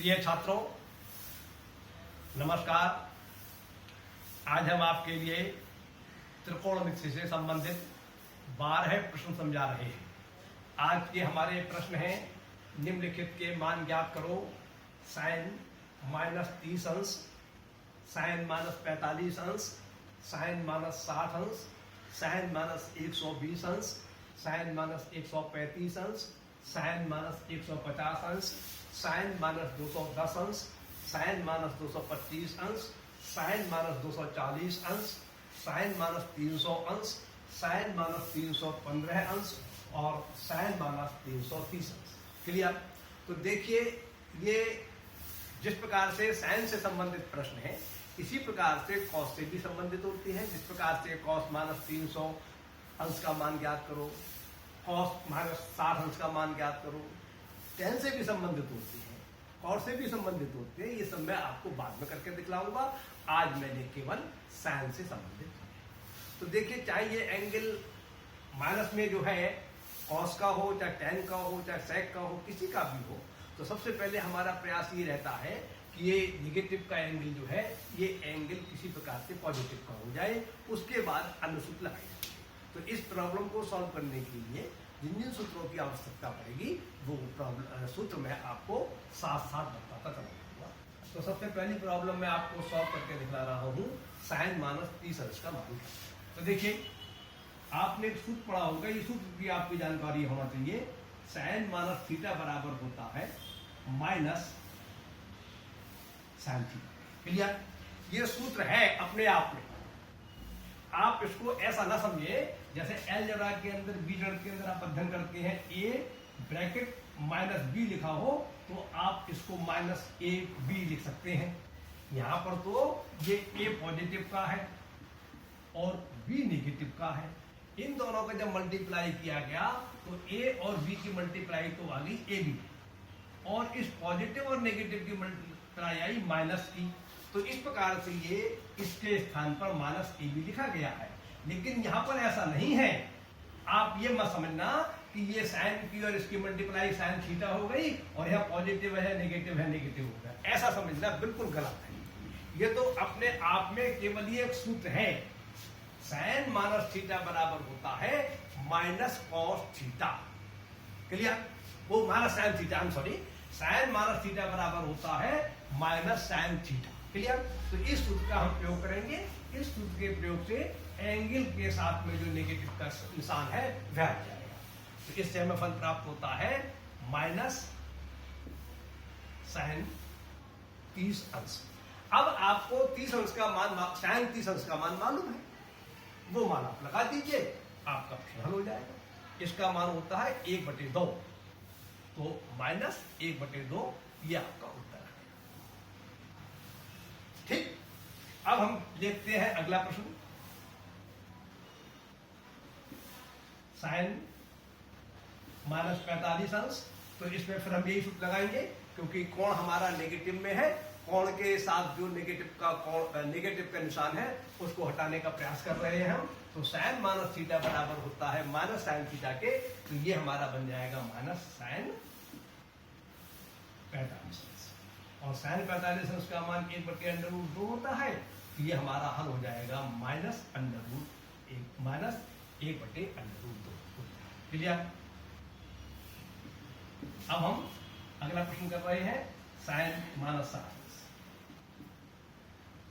प्रिय छात्रों, नमस्कार। आज हम आपके लिए त्रिकोणमिति से संबंधित 12 प्रश्न समझा रहे हैं। आज के हमारे प्रश्न हैं, निम्नलिखित के मान ज्ञात करो। साइन -30 अंश, साइन -45 अंश, साइन -60 अंश, साइन -120 अंश, साइन -135 अंश, साइन -150 अंश, साइन -210 अंश, साइन -225 अंश, साइन -240 अंश, साइन -300 अंश, साइन -315 अंश और साइन -330 अंश। क्लियर? तो देखिए, ये जिस प्रकार से साइन से संबंधित प्रश्न है, इसी प्रकार से कॉस से भी संबंधित होती है। जिस प्रकार से कॉस -300 अंश का मान ज्ञात करो, कॉस -60 अंश का मान ज्ञात करो, टेन से भी संबंधित होती है, कॉस से भी संबंधित होती है। ये सब मैं आपको बाद में करके दिखलाऊंगा। आज मैंने केवल साइन से संबंधित तो देखिए, चाहे ये एंगल माइनस में जो है कॉस का हो, चाहे टेन का हो, चाहे सेक का हो, किसी का भी हो, तो सबसे पहले हमारा प्रयास ये रहता है कि ये निगेटिव का एंगल जो है, ये एंगल किसी प्रकार से पॉजिटिव का हो जाए। उसके बाद अन्य सूत्र लगाई जाए। तो इस प्रॉब्लम को सॉल्व करने के लिए जिन जिन सूत्रों की आवश्यकता पड़ेगी, वो सूत्र मैं आपको साथ साथ बताता चलूंगा। तो सबसे पहली प्रॉब्लम मैं आपको सॉल्व करके दिखला रहा हूँ, साइन -30 अंश का मान। तो देखिए, आपने एक सूत्र पढ़ा होगा, ये सूत्र की आपकी जानकारी होना चाहिए। साइन माइनस थीटा बराबर होता है माइनस साइन थीटा। क्लियर? ये सूत्र है अपने आप में। आप इसको ऐसा ना समझे जैसे अलजेब्रा के अंदर, बीजगणित के अंदर आप अध्ययन करते हैं, a ब्रैकेट -b लिखा हो तो आप इसको -ab लिख सकते हैं। यहां पर तो ये a पॉजिटिव का है और b नेगेटिव का है। इन दोनों का जब मल्टीप्लाई किया गया तो a और b की मल्टीप्लाई तो आ गई ab, और इस पॉजिटिव और नेगेटिव की मल्टीप्लाई आई माइनस की। तो इस प्रकार से ये इसके स्थान पर -ab लिखा गया है। लेकिन यहां पर ऐसा नहीं है। आप ये मत समझना कि ये साइन की और इसकी मल्टीप्लाई साइन थीटा हो गई और यह पॉजिटिव है, नेगेटिव है, नेगेटिव हो गया। ऐसा समझना बिल्कुल गलत है। ये तो अपने आप में केवल ये एक सूत्र है। साइन माइनस थीटा बराबर होता है माइनस कॉस थीटा। क्लियर? वो minus sine theta, sorry, sine minus theta बराबर होता है माइनस साइन थीटा। क्लियर? तो इस सूत्र का हम प्रयोग करेंगे। इस सूत्र के प्रयोग से एंगल के साथ में जो नेगेटिव का निशान है वह आ जाएगा। तो इससे हमें फल प्राप्त होता है माइनस साइन 30 अंश। अब आपको 30 अंश का मान, साइन 30 अंश का मान मालूम है, वो मान आप लगा दीजिए, आपका प्रश्न हल हो जाएगा। इसका मान होता है 1/2, तो -1/2 ये आपका उत्तर है। ठीक, अब हम देखते हैं अगला प्रश्न। साइन -45 अंश, तो इसमें फिर हम यही सूत्र लगाएंगे, क्योंकि कोण हमारा नेगेटिव में है। कोण के साथ जो नेगेटिव का निशान है उसको हटाने का प्रयास कर रहे हैं हम। तो साइन माइनस थीटा बराबर होता है माइनस साइन थीटा के, तो ये हमारा बन जाएगा माइनस साइन 45 अंश। और साइन 45 अंश का मान 1/√2 होता है, तो ये हमारा हल हो जाएगा -1/√2। क्लियर? अब हम अगला प्रश्न कर रहे हैं, साइन -60 अंश।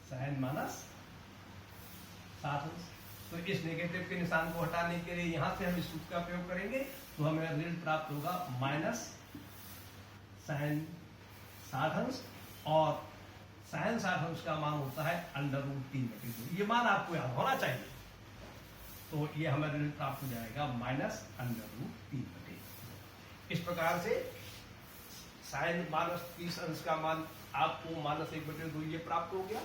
साइन -60 अंश, तो इस नेगेटिव के निशान को हटाने के लिए यहां से हम इस सूत्र का प्रयोग करेंगे, तो हमें रिजल्ट प्राप्त होगा माइनस साइन 60 अंश, और साइन 60 अंश का मान होता है √3/2। ये मान आपको याद होना चाहिए। तो ये हमें रिजल्ट प्राप्त हो जाएगा -√3/2। इस प्रकार से साइन -30 अंश का मान आपको -1/2 ये प्राप्त हो गया।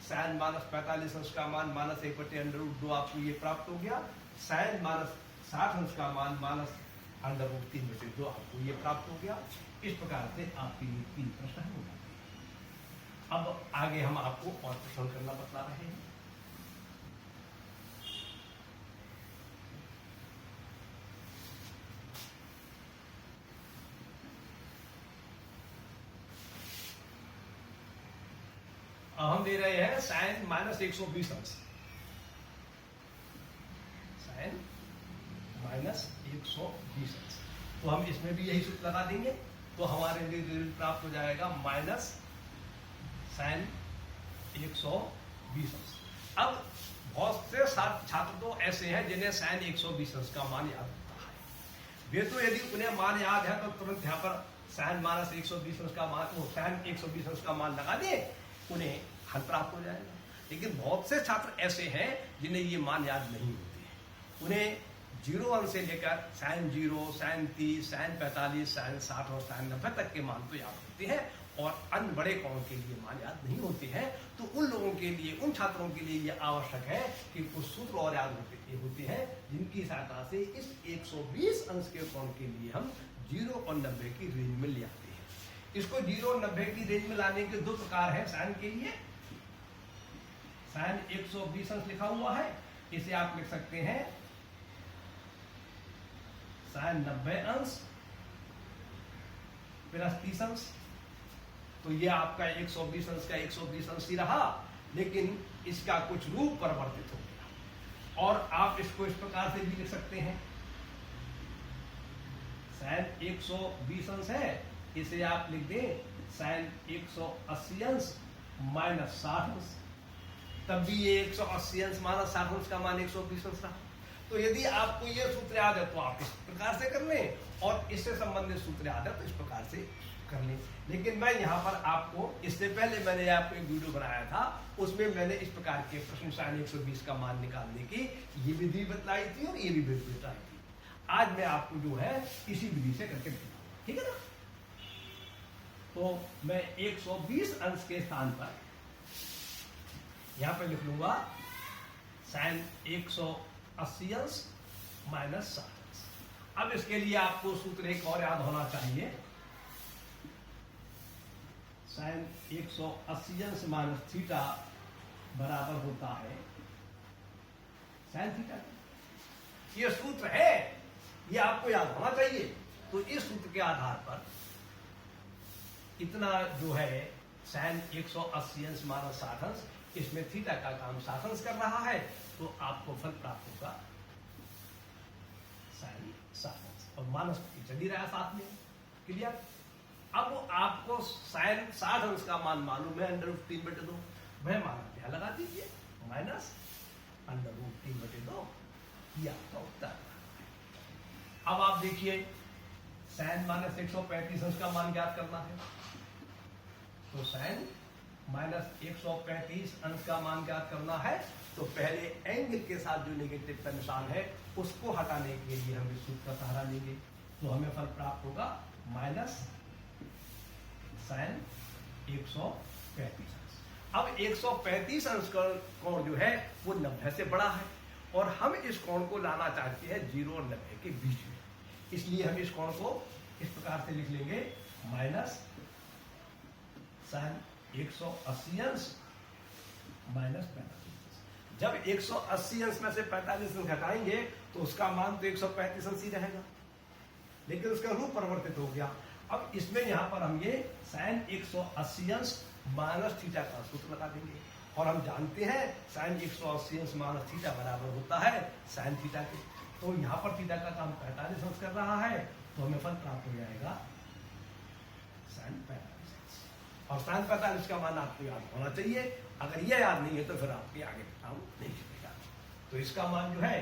साइन -45 अंश का मान -1/√2 आपको ये प्राप्त हो गया। साइन -60 अंश का मान -√3/2 आपको ये प्राप्त हो गया। इस प्रकार से आपके ये 3 प्रश्न हो जाते हैं। अब आगे हम आपको और प्रश्न करना बता रहे हैं। हम दे रहे हैं साइन माइनस 120 अंश, साइन माइनस 120 अंश। तो हम इसमें भी यही सूत्र लगा देंगे, तो हमारे लिए रिजल्ट प्राप्त हो जाएगा माइनस साइन 120 अंश। अब बहुत से छात्र तो ऐसे हैं जिन्हें साइन 120 अंश का मान याद होता है, वे तो यदि उन्हें मान याद है तो तुरंत यहाँ पर साइन माइनस 120 अंश का मान, वो साइन 120 अंश का मान लगा दे, उन्हें हल प्राप्त हो जाएगा। लेकिन बहुत से छात्र ऐसे हैं जिन्हें ये मान याद नहीं होते हैं, उन्हें 0 अंश से लेकर साइन 0, साइन 30, साइन 45, साइन 60 और साइन 90 तक के मान तो याद होते हैं, और अन्य बड़े कोणों के लिए मान याद नहीं होते हैं। तो उन लोगों के लिए, उन छात्रों के लिए यह आवश्यक है कि कुछ सूत्र और याद होते हैं जिनकी सहायता से इस 120 अंश के कोण के लिए हम 0 और 90 की रेंज में ले आते हैं। इसको 0 और 90 की रेंज में लाने के दो प्रकार हैं साइन के लिए। साइन 120 अंश लिखा हुआ है, इसे आप लिख सकते हैं साइन 90 अंश प्लस 30 अंश। तो ये आपका 120 अंश का 120 अंश ही रहा, लेकिन इसका कुछ रूप परिवर्तित हो गया। और आप इसको इस प्रकार से भी लिख सकते हैं, साइन 120 अंश है, इसे आप लिख दें साइन 180 अंश माइनस 60 अंश। तब भी ये 180 अंश माइनस 60 अंश का मान 120 अंश रहा। तो यदि आपको ये सूत्र याद है तो आप इस प्रकार से कर लें, और इससे संबंधित सूत्र याद है तो इस प्रकार से कर लें। लेकिन मैं यहाँ पर आपको, इससे पहले मैंने आपको एक वीडियो बनाया था, उसमें मैंने इस प्रकार के प्रश्न साइन 120 का मान निकालने की ये विधि बतलाई थी और ये भी विधि बताई थी। आज मैं आपको जो है इसी विधि से करके दिखाऊंगा, ठीक है ना। तो मैं 120 अंश के स्थान पर यहाँ पे लिख लूंगा साइन 180 अंश माइनस 60 अंश। अब इसके लिए आपको सूत्र एक और याद होना चाहिए, साइन 180 अंश माइनस थीटा बराबर होता है साइन थीटा। ये सूत्र है, ये आपको याद होना चाहिए। तो इस सूत्र के आधार पर इतना जो है साइन 180 अंश माइनस 60 अंश, इसमें थीटा का काम 60 अंश कर रहा है, तो आपको फल प्राप्त होगा साइन 60 अंश, और माइनस चल ही रहा है साथ में। क्लियर। अब आपको साइन 60 अंश का मान मालूम है, अंडर रूट 3/2, वह मान क्या लगा दीजिए, माइनस अंडर रूट 3/2, ये आपका उत्तर। अब आप देखिए साइन माइनस 135 अंश का मान ज्ञात करना है, तो साइन माइनस 135 अंश का मान ज्ञात करना है, तो पहले एंगल के साथ जो नेगेटिव का निशान है उसको हटाने के लिए हम इस सूत्र का सहारा लेंगे, तो हमें फल प्राप्त होगा माइनस साइन 135 अंश। अब 135 अंश का कोण जो है वो 90 से बड़ा है, और हम इस कोण को लाना चाहते हैं 0 और 90 के बीच में, इसलिए हम इस कोण को इस प्रकार से लिख लेंगे माइनस साइन 180 अंश माइनस 45। जब 180 अंश में से 45 अंश घटाएंगे तो उसका मान तो 135 अंश ही रहेगा, लेकिन उसका रूप परिवर्तित हो गया। अब इसमें यहाँ पर हम ये साइन 180 अंश माइनस थीटा का सूत्र लगा देंगे, और हम जानते हैं साइन 180 अंश माइनस थीटा बराबर होता है साइन थीटा के। तो यहाँ पर थीटा का काम 45 अंश कर रहा है, तो हमें फल प्राप्त हो जाएगा साइन 45 अंश, और साइन 45 का मान आपको याद होना चाहिए। अगर यह याद नहीं है तो फिर आपके आगे काम नहीं चलेगा। तो इसका मान जो है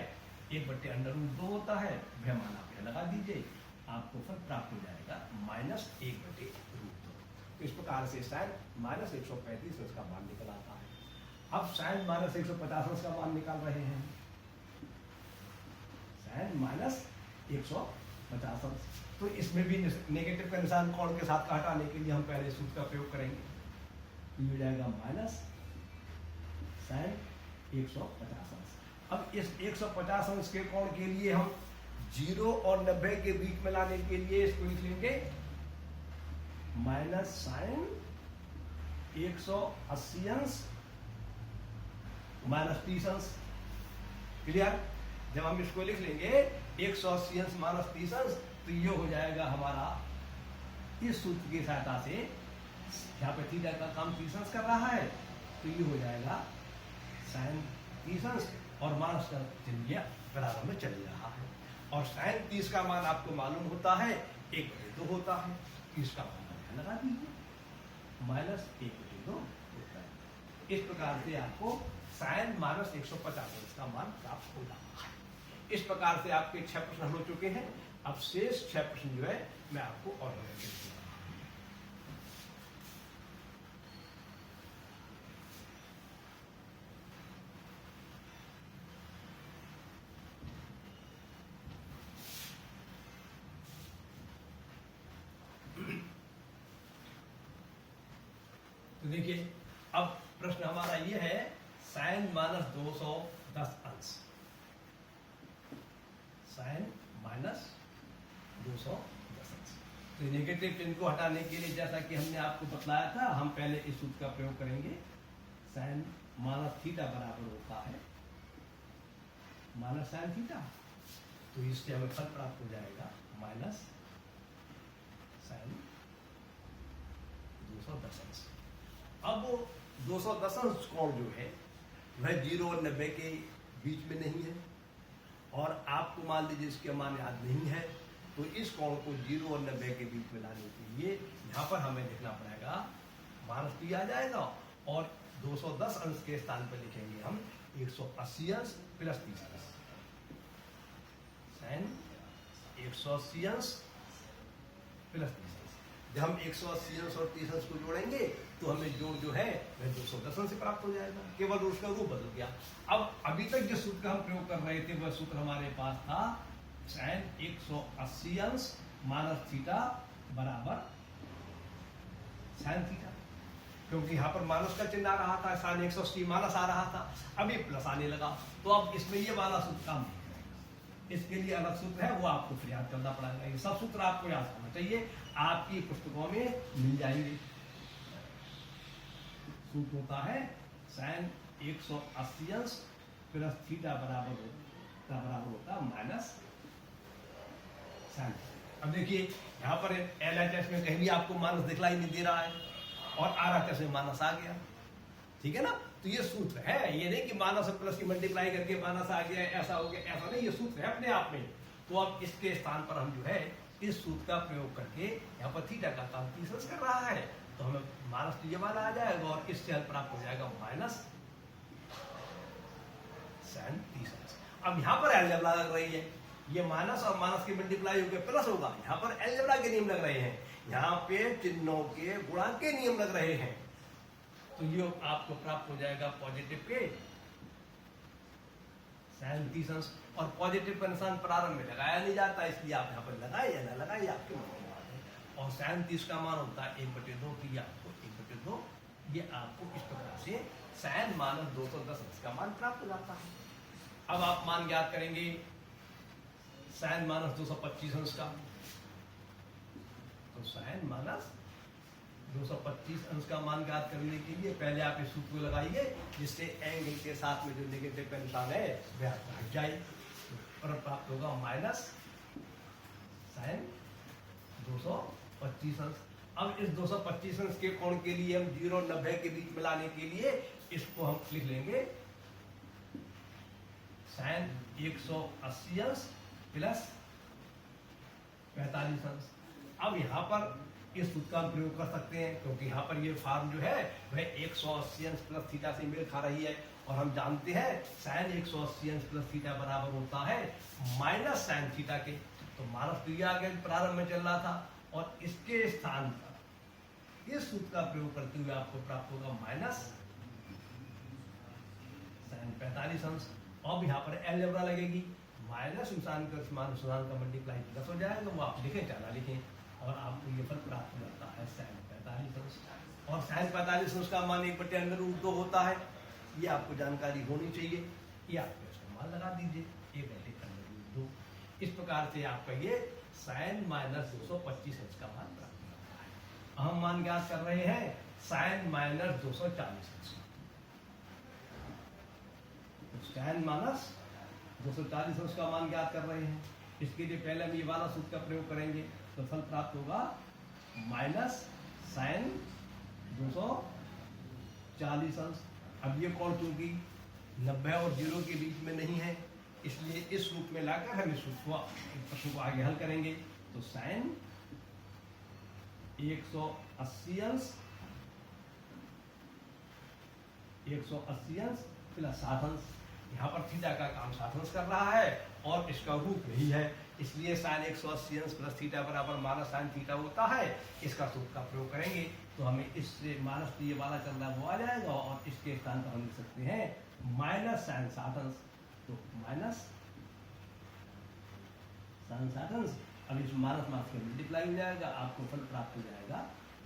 1/√2 होता है, वह मान आप लगा दीजिए, आपको फल प्राप्त हो जाएगा माइनस 1/√2। इस प्रकार से साइन माइनस 135 अंश का मान निकल आता है। अब साइन माइनस 150 अंश का मान निकाल रहे हैं, साइन माइनस 150 अंश। तो इसमें भी नेगेटिव का निशान कोण के साथ हटाने के लिए हम पहले सूत्र का प्रयोग करेंगे, ये हो जाएगा माइनस साइन 150 अंश। अब इस 150 अंश के कोण के लिए हम 0 और 90 के बीच में लाने के लिए इसको लिख लेंगे माइनस साइन 180 अंश माइनस 30 अंश। क्लियर। जब हम इसको लिख लेंगे 180 अंश माइनस 30 अंश, तो ये हो जाएगा हमारा इस सूत्र की सहायता से, यहाँ पे थीटा का काम 30 अंश कर रहा है, तो ये हो जाएगा साइन 30 अंश और माइनस का चिन्ह ये बराबर में चल रहा है। और साइन 30 का मान आपको मालूम होता है 1/2 होता है। 30 का मान लगा दीजिए, माइनस 1/2 होता है। इस प्रकार से आपको साइन माइनस 150 अंश का मान प्राप्त हो जाता है। इस प्रकार से आपके 6 प्रश्न हो चुके हैं। अब शेष 6 प्रश्न जो है मैं आपको और तो देखिए, अब प्रश्न हमारा ये है साइन माइनस 210 अंश, साइन माइनस 210 अंश। तो नेगेटिव चिन्ह को हटाने के लिए जैसा कि हमने आपको बतलाया था, हम पहले इस सूत्र का प्रयोग करेंगे। साइन माइनस थीटा बराबर होता है माइनस साइन थीटा, तो इससे हमें फल प्राप्त हो जाएगा माइनस साइन 210 अंश। अब 210 अंश कोण जो है वह 0 और 90 के बीच में नहीं है, और आपको मान लीजिए इसके मान याद नहीं है, तो इस कोण को 0 और 90 के बीच में लाने के लिए यहाँ पर हमें लिखना पड़ेगा माइनस टी आ जाएगा, और 210 अंश के स्थान पर लिखेंगे हम 180 अंश प्लस 30 अंश। साइन 180 अंश प्लस 30 अंश। जब हम 180 अंश और 30 अंश को जोड़ेंगे तो हमें जोड़ जो है वह 210 अंश से प्राप्त हो जाएगा, केवल उसका रूप बदल गया। अब अभी तक जिस सूत्र का हम प्रयोग कर रहे थे वह सूत्र हमारे पास था साइन 180 अंश माइनस थीटा बराबर साइन थीटा, क्योंकि यहाँ पर माइनस का चिन्ह आ रहा था, साइन 180 माइनस आ रहा था, अभी प्लस आने लगा, तो अब इसमें ये वाला सूत्र काम नहीं करेगा। इसके लिए अलग सूत्र है, वो आपको फिर याद करना पड़ेगा। ये सब सूत्र आपको याद करना चाहिए, आपकी पुस्तकों में मिल जाएंगे। सूत्र होता है साइन 180 अंश प्लस थीटा बराबर होता माइनस साइन। अब देखिए यहाँ पर LHS में कहीं भी आपको माइनस दिखलाई नहीं दे रहा है, और RHS में माइनस आ गया, ठीक है ना। तो ये सूत्र है, ये नहीं कि माइनस और प्लस की मल्टीप्लाई करके माइनस आ गया, ऐसा हो गया, ऐसा नहीं, ये सूत्र है अपने आप में। तो अब इसके स्थान पर हम जो है इस सूत्र का प्रयोग करके यहाँ पर थीटा का काम 30 अंश कर रहा है, तो हमें माइनस ये वाला आ जाएगा, और इससे हल प्राप्त हो जाएगा माइनस साइन 30 अंश। अब यहाँ पर अलजेब्रा लग रही है, ये माइनस और माइनस की मल्टीप्लाई होकर प्लस होगा, यहाँ पर अलजेब्रा के नियम लग रहे हैं, यहाँ पे चिन्हों के गुणांक के नियम लग रहे हैं, तो ये आपको प्राप्त हो जाएगा पॉजिटिव के साइन 30 अंश। और पॉजिटिव का निशान प्रारंभ में लगाया नहीं जाता, इसलिए आप यहाँ पर लगाए या ना लगाए आपके मन में बात है। और साइन 30 का मान होता है 1/2, तो ये आपको 1/2, ये आपको इस प्रकार से साइन माइनस 210 अंश का मान प्राप्त हो जाता है। अब आप मान ज्ञात करेंगे साइन माइनस 225 अंश का, तो साइन माइनस 225 अंश का मान ज्ञात करने के लिए पहले आप इस सूत्र को लगाइए, जिससे एंगल के साथ में जो नेगेटिव का निशान है वह हट जाए, और प्राप्त होगा माइनस साइन 225 अंश। अब इस 225 अंश के कोण के लिए हम 0 और 90 के बीच मिलाने के लिए इसको हम लिख लेंगे साइन 180 अंश प्लस 45 अंश। अब यहाँ पर इस सूत्र का हम प्रयोग कर सकते हैं, क्योंकि यहाँ पर ये फॉर्म जो है वह 180 अंश प्लस थीटा से मेल खा रही है, और हम जानते हैं साइन 180 अंश प्लस थीटा बराबर होता है माइनस साइन थीटा के। तो माइनस तो ये आगे प्रारंभ में चल रहा था, और इसके स्थान पर इस सूत्र का प्रयोग करते हुए आपको प्राप्त होगा माइनस साइन 45 अंश। अब यहाँ पर अलजेब्रा लगेगी, माइनस निशान का मल्टीप्लाई प्लस हो जाएगा, वो आप लिखें चाहे ना लिखें, और आपको ये फल प्राप्त हो जाता है साइन 45 अंश। और साइन 45 अंश का मान 1/√2 होता है, ये आपको जानकारी होनी चाहिए, ये आप मान लगा दीजिए 1/√2। इस प्रकार से आपका ये साइन माइनस 225 अंश का मान प्राप्त हो जाता है। हम मान ज्ञात कर रहे हैं साइन माइनस 240 अंश, साइन माइनस 240 अंश का मान ज्ञात कर रहे हैं। इसके लिए पहले हम ये वाला सूत्र का प्रयोग करेंगे, तो फल प्राप्त होगा माइनस साइन 40 अंश। अब ये कोण चूंकि 90 और 0 के बीच में नहीं है, इसलिए इस रूप में लाकर हम इस प्रश्न को आगे हल करेंगे। तो साइन 180 अंश 180 अंश प्लस 60 अंश। यहाँ पर थीटा का काम 60 अंश कर रहा है और इसका रूप यही है, इसलिए साइन 180 अंश प्लस थीटा बराबर माइनस साइन थीटा होता है। इसका सूत्र का प्रयोग करेंगे तो हमें इससे माइनस तो ये वाला चल रहा है वो आ जाएगा और इसके स्थान पर हम लिख सकते हैं माइनस साइन 60 अंश। तो माइनस साइन 60 अंश, अब इस माइनस माइनस का मल्टीप्लाई हो जाएगा, आपको फल प्राप्त हो जाएगा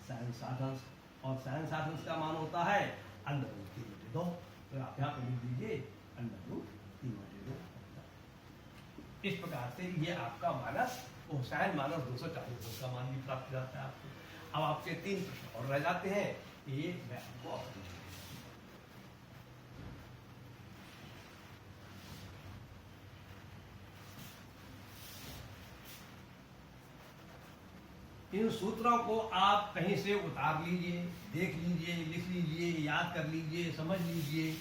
साइन 60 अंश। और साइन 60 अंश का मान होता है अंडर रूट 3/2। तो आप यहाँ पर लिख दीजिए अंडर रूट 3/2। इस प्रकार से ये आपका माइनस और साइन माइनस 240 का मान भी प्राप्त हो जाता है आपको। अब आपके 3 प्रश्न और रह जाते हैं, ये मैं आपको और इन सूत्रों को आप कहीं से उतार लीजिए, देख लीजिए, लिख लीजिए, याद कर लीजिए, समझ लीजिए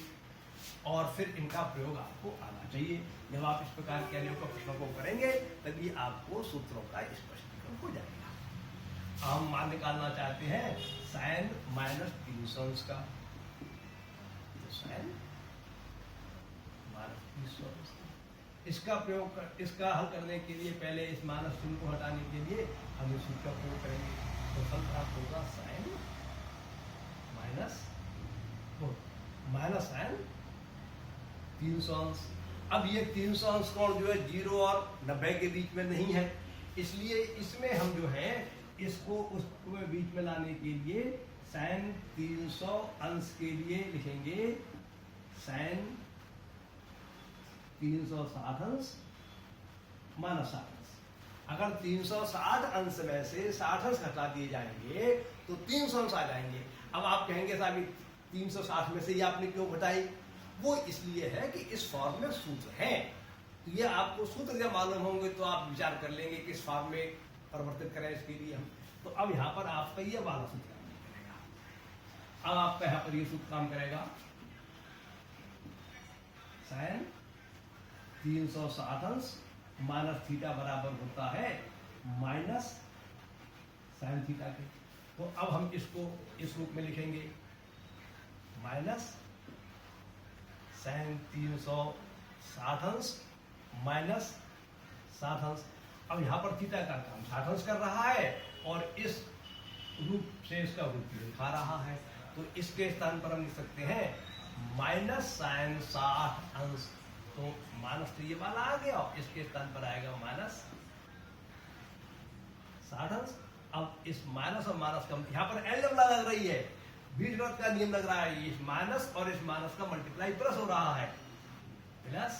और फिर इनका प्रयोग आपको आना चाहिए। जब आप इस प्रकार के अनेकों प्रश्नों को करेंगे तभी आपको सूत्रों का स्पष्टीकरण हो जाएगा। हम मान निकालना चाहते हैं साइन माइनस 300 अंश का, तो साइन माइनस 300 अंश इसका प्रयोग इसका हल करने के लिए पहले इस माइनस चिन्ह को हटाने के लिए हम इस सूत्र का प्रयोग करेंगे। तो फल प्राप्त होगा साइन माइनस साइन 300 अंश। अब ये 300 अंश कोण जो है 0 और 90 के बीच में नहीं है, इसलिए इसमें हम जो है इसको उसको बीच में लाने के लिए साइन 300 अंश के लिए लिखेंगे साइन 360 अंश माइनस 60 अंश। अगर 360 अंश में से 60 अंश घटा दिए जाएंगे तो 300 अंश आ जाएंगे। अब आप कहेंगे साहब 360 में से ये आपने क्यों घटाई? वो इसलिए है कि इस फॉर्म में सूत्र हैं, तो ये आपको सूत्र जब मालूम होंगे तो आप विचार कर लेंगे कि इस फॉर्म में परिवर्तित करें इसके लिए हम। तो अब यहाँ पर आपका ये वाला सूत्र काम करेगा। अब आपका यहाँ पर ये सूत्र काम करेगा साइन 360 अंश माइनस थीटा बराबर होता है माइनस साइन थीटा के। तो अब हम इसको इस रूप में लिखेंगे माइनस साइन 360 अंश माइनस 60 अंश। अब यहाँ पर थीटा का काम 60 अंश कर रहा है और इस रूप से इसका रूप दिखा रहा है, तो इसके स्थान पर हम लिख सकते हैं माइनस साइन 60 अंश। तो माइनस तो ये वाला आ गया, इसके स्थान पर आएगा माइनस 60 अंश। अब इस माइनस और माइनस का यहाँ पर एल लग रही है, बीजगणित का नियम लग रहा है, इस माइनस और इस माइनस का मल्टीप्लाई प्लस हो रहा है, प्लस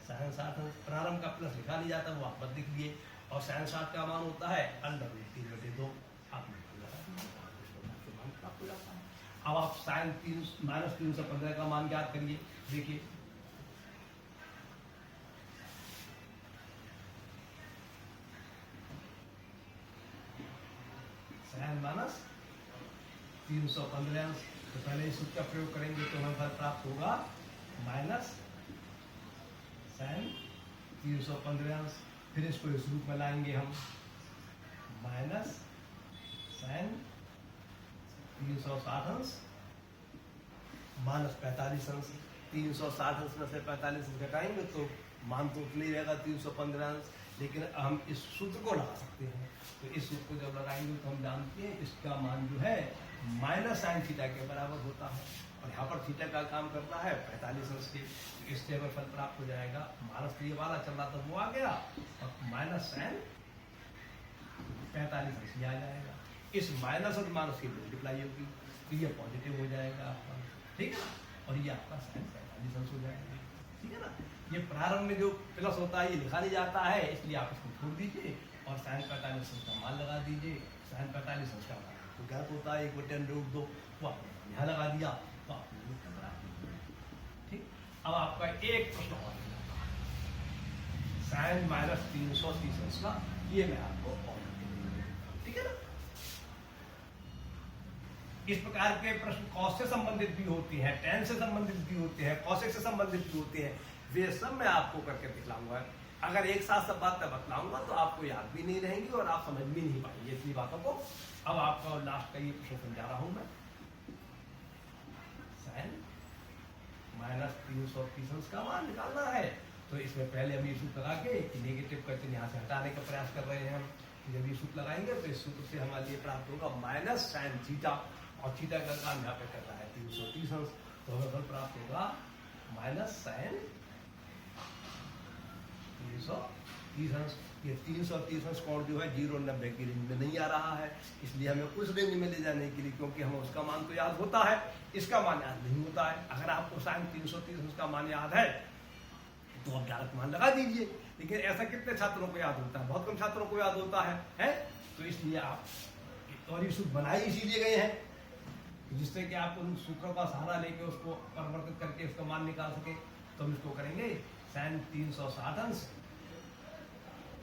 साइन 60 अंश। प्रारंभ का प्लस लिखा नहीं जाता, वो आप मत लिखिए। और साइन 60 का मान होता है अंडर रूट 3/2। अब आप साइन माइनस 315 का मान ज्ञात करिए। देखिए साइन माइनस 315 अंश, तो पहले इस सूत्र का प्रयोग करेंगे तो हमें फल प्राप्त होगा माइनस साइन 315 अंश। फिर इसको इस रूप में लाएंगे हम माइनस साइन 360 अंश माइनस 45 अंश। 360 अंश में से 45 अंश घटाएंगे तो मान तो उतना ही रहेगा 315 अंश, लेकिन हम इस सूत्र को लगा सकते हैं। तो इस सूत्र को जब लगाएंगे तो हम जानते हैं इसका मान जो है माइनस साइन थीटा के बराबर होता है, और यहाँ पर थीटा का काम करना है 45 अंश के, इससे हमें फल प्राप्त हो जाएगा माइनस ये वाला चल रहा था वो आ गया और माइनस साइन 45 अंश आ जाएगा। इस माइनस और माइनस की मल्टीप्लाई होगी तो ये पॉजिटिव हो जाएगा आपका, ठीक है ना, और ये आपका साइन 45 अंश हो जाएगा, ठीक है ना। ये प्रारंभ में जो प्लस होता है ये लिखा नहीं जाता है, इसलिए आप इसको छोड़ दीजिए और साइन 45 अंश का मान लगा दीजिए। साइन 45 अंश का मान तो ज्ञात होता है 1/10√2, वो आपने यहाँ लगा दिया तो आपने 15, ठीक। अब आपका एक प्रश्न और साइन माइनस 330 अंश का, ये मैं आपको और, ठीक है ना। इस प्रकार के प्रश्न कॉस से संबंधित भी होते हैं, टेन से संबंधित भी होते हैं, कॉसेक से संबंधित भी होते हैं। वे सब मैं आपको करके दिखलाऊंगा। अगर एक साथ सब बात मैं बतलाऊंगा तो आपको याद भी नहीं रहेंगी और आप समझ भी नहीं पाएंगे इतनी बातों को। अब आपका लास्ट का ये प्रश्न समझा रहा हूं मैं। sin -330 का मान निकालना है, तो इसमें पहले हम ये सूत्र लगा के नेगेटिव का चिन्ह यहाँ से हटाने का प्रयास कर रहे हैं हम। जब ये सूत्र लगाएंगे तो इस सूत्र से हमारे लिए प्राप्त होगा माइनस साइन थीटा, और थीटा का काम यहाँ पे कर रहा है 330 अंश, तो हमें फल प्राप्त होगा माइनस साइन 330 अंश। ये 330 अंश कोण जो है 0 और 90 की रेंज में नहीं आ रहा है, इसलिए हमें उस रेंज में ले जाने के लिए, क्योंकि हमें उसका मान तो याद होता है, इसका मान याद नहीं होता है। अगर आपको साइन 330 अंश का मान याद है तो आप डायरेक्ट मान लगा दीजिए, लेकिन ऐसा कितने छात्रों को याद होता है? बहुत कम छात्रों को याद होता है? तो इसलिए आप और ये सूत्र बनाए इसीलिए गए हैं जिससे कि आप उन सूत्रों का सहारा लेके उसको परिवर्तित करके उसका मान निकाल सके। तो हम इसको करेंगे साइन 360 अंश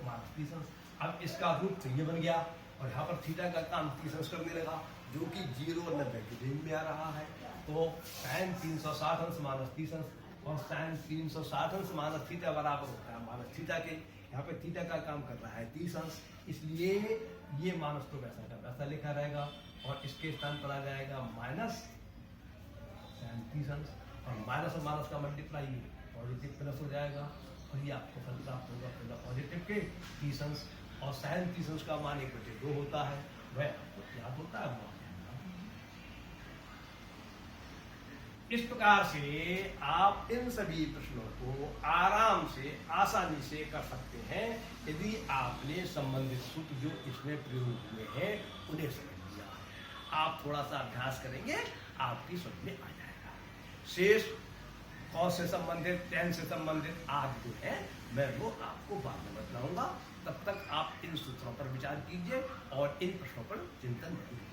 माइनस 30 अंश। अब इसका रूप तो ये बन गया, और यहाँ पर थीटा का काम 30 अंश करने लगा, जो कि 0 और 90 की रेंज में आ रहा है। तो साइन 360 अंश माइनस 30 अंश, और साइन 360 अंश माइनस थीटा बराबर होता है माइनस थीटा के। यहाँ पे थीटा का काम कर रहा है 30 अंश, इसलिए ये माइनस तो वैसा का वैसा लिखा रहेगा, और इसके स्थान पर आ जाएगा माइनस साइन 30 अंश, और माइनस का मल्टीप्लाई पॉजिटिव प्लस हो जाएगा, और ये आपको फल प्राप्त होगा पहला पॉजिटिव के 30 अंश। और साइन 30 अंश का मान 1/2 होता है, वह आपको याद होता है। इस प्रकार से आप इन सभी प्रश्नों को आराम से आसानी से कर सकते हैं यदि आपने संबंधित सूत्र जो इसमें प्रयोग हुए हैं उन्हें समझ लिया। आप थोड़ा सा अभ्यास करेंगे, आपकी समझ में आ जाएगा। शेष कॉस से संबंधित, टेन से संबंधित आदि जो है मैं वो आपको बाद में बताऊंगा। तब तक आप इन सूत्रों पर विचार कीजिए और इन प्रश्नों पर चिंतन कीजिए।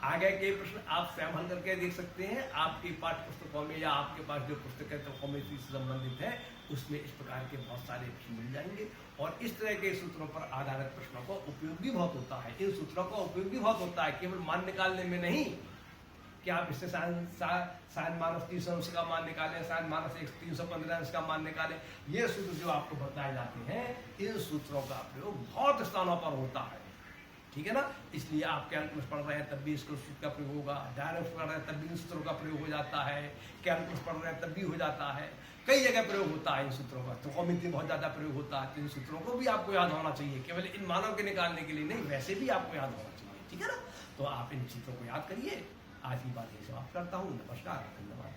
आगे के प्रश्न आप स्वयं हल करके देख सकते हैं। आपकी पाठ्य पुस्तकों में या आपके पास जो पुस्तकें त्रिकोणमिति से संबंधित है उसमें इस प्रकार के बहुत सारे प्रश्न मिल जाएंगे, और इस तरह के सूत्रों पर आधारित प्रश्नों का उपयोग भी बहुत होता है। इन सूत्रों का उपयोग भी बहुत होता है, केवल मान निकालने में नहीं कि आप इससे साइन माइनस 30 अंश का मान निकालें, साइन माइनस 315 अंश का मान निकालें। ये सूत्र जो आपको बताए जाते हैं, इन सूत्रों का प्रयोग बहुत स्थानों पर होता है, ठीक है ना। इसलिए आप कैलकुलस पढ़ रहे हैं तब भी इसको सूत्र का प्रयोग होगा, डायरेक्ट पढ़ रहे हैं तब भी इन सूत्रों का प्रयोग हो जाता है, कैलकुलस पढ़ रहे हैं तब भी हो जाता है, कई जगह प्रयोग होता है इन सूत्रों का। त्रिकोणमिति बहुत ज्यादा प्रयोग होता है, तो इन सूत्रों को भी आपको याद होना चाहिए, केवल इन मानों के निकालने के लिए नहीं, वैसे भी आपको याद होना चाहिए, ठीक है ना। तो आप इन सूत्रों को याद करिए। आज की बात यही समाप्त करता हूँ। नमस्कार, धन्यवाद।